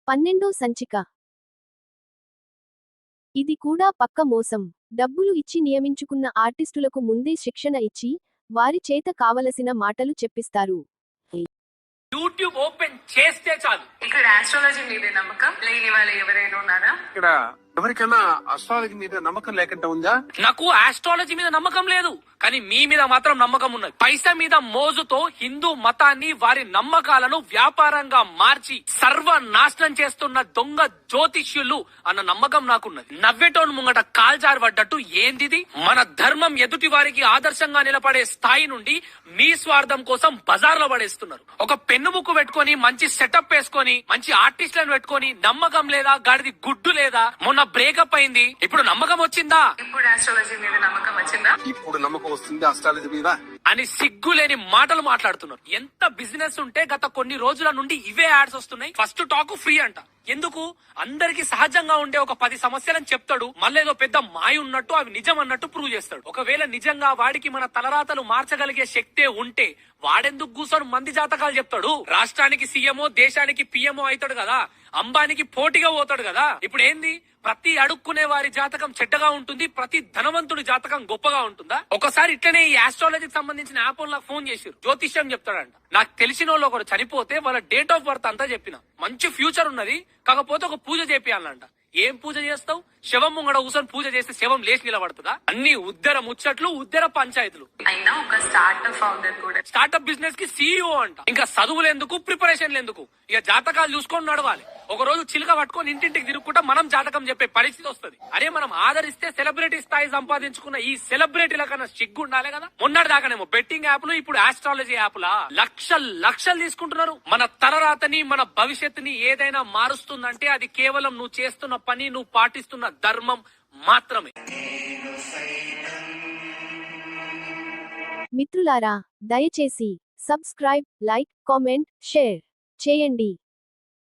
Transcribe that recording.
12 సంచిక. ఇది కూడా పక్క మోసం. డబ్బులు ఇచ్చి నియమించుకున్న ఆర్టిస్టులకు ముందే శిక్షణ ఇచ్చి, వారి చేత కావలసిన మాటలు చెప్పిస్తారు. యూట్యూబ్ ఓపెన్ చేస్తే చాలు. ఇక్కడ ఆస్ట్రాలజీ మీద నమ్మకం లేని వాళ్ళు ఎవరైనా ఉన్నారా? ఇక్కడ ఎవరికైనా అస్ట్రాలజీ మీద నమ్మకం లేకుండా ఉందా? నాకు ఆస్ట్రాలజీ మీద నమ్మకం లేదు, కానీ మీ మీద మాత్రం నమ్మకం ఉన్నది. పైసా మీద మోజుతో హిందూ మతాన్ని వారి నమ్మకాలను వ్యాపారంగా మార్చి సర్వనాశనం చేస్తున్న దొంగ జ్యోతిష్యులు అన్న నమ్మకం నాకున్నది. నవ్వేటోన్ ముంగట కాల్జారు పడ్డట్టు ఏందిది? మన ధర్మం ఎదుటి వారికి ఆదర్శంగా నిలబడే స్థాయి నుండి మీ స్వార్థం కోసం బజార్లో పడేస్తున్నారు. ఒక పెన్ను బుక్ పెట్టుకొని మంచి సెటప్ వేసుకొని మంచి ఆర్టిస్టులను పెట్టుకొని నమ్మకం లేదా, గాడిది గుడ్డు లేదా, మొన్న బ్రేకప్ అయింది, ఇప్పుడు నమ్మకం వచ్చిందా? ఇప్పుడు ఆస్ట్రాలజీ మీద నమ్మకం వచ్చిందా? ఇప్పుడు నమ్మకం వస్తుంది అస్ట్రాలజీ మీద అని సిగ్గులేని మాటలు మాట్లాడుతున్నారు. ఎంత బిజినెస్ ఉంటే గత కొన్ని రోజుల నుండి ఇవే యాడ్స్ వస్తున్నాయి. ఫస్ట్ టాక్ ఫ్రీ అంట. ఎందుకు? అందరికి సహజంగా ఉండే ఒక 10 సమస్యలను చెప్తాడు, మళ్ళీ ఏదో పెద్ద మాయ ఉన్నట్టు అవి నిజం అన్నట్టు ప్రూవ్ చేస్తాడు. ఒకవేళ నిజంగా వాడికి మన తలరాతలు మార్చగలిగే శక్తే ఉంటే వాడెందుకు కూర్చొని మంది జాతకాలు చెప్తాడు? రాష్ట్రానికి సీఎంఓ, దేశానికి పిఎంఓ అవుతాడు కదా, అంబానికి పోటీగా పోతాడు కదా. ఇప్పుడు ఏంది? ప్రతి అడుక్కునే వారి జాతకం చెడ్డగా ఉంటుంది, ప్రతి ధనవంతుడి జాతకం గొప్పగా ఉంటుందా? ఒకసారి ఇట్లనే ఈ ఆస్ట్రాలజీకి సంబంధించిన యాప్ నాకు ఫోన్ చేసిరు. జ్యోతిష్యం చెప్తాడంట. నాకు తెలిసిన వాళ్ళు ఒకరు చనిపోతే వాళ్ళ డేట్ ఆఫ్ బర్త్ అంతా చెప్పిన. మంచి ఫ్యూచర్ ఉన్నది, కాకపోతే ఒక పూజ చేపియాలంట. ఏం పూజ చేస్తావు? శవం ముంగడ కూర్చొని పూజ చేస్తే శవం లేచి నిలబడుతుందా? అన్ని ఉద్దర ముచ్చట్లు, ఉద్దర పంచాయతీలు. అయినా ఒక స్టార్ట్అప్ ఫౌండర్ కూడా. స్టార్ట్అప్ బిజినెస్ కి సీఈఓ అంట. ఇంకా చదువులు ఎందుకు, ప్రిపరేషన్లు ఎందుకు? ఇక జాతకాలు చూసుకొని నడవాలి. ఒక రోజు చిలుక పట్టుకొని ఇంటింటికి తిరుగుకుంటా మనం జాతకం చెప్పే పరిస్థితి వస్తుంది. అరే మనం ఆదరిస్తే సెలబ్రిటీ స్థాయి సంపాదించుకున్న ఈ సెలబ్రిటీల కన్నా సిగ్గు ఉండాలి కదా. మొన్నటి దాకానేమో బెట్టింగ్ యాప్లు, ఇప్పుడు ఆస్ట్రాలజీ యాప్లా లక్షలు తీసుకుంటున్నారు. మన తలరాతని, మన భవిష్యత్తుని ఏదైనా మారుస్తుందంటే అది కేవలం నువ్వు చేస్తున్న పని, నువ్వు పాటిస్తున్న ధర్మం మాత్రమే. మిత్రులారా, దయచేసి సబ్స్క్రైబ్, లైక్, కామెంట్, షేర్ చేయండి.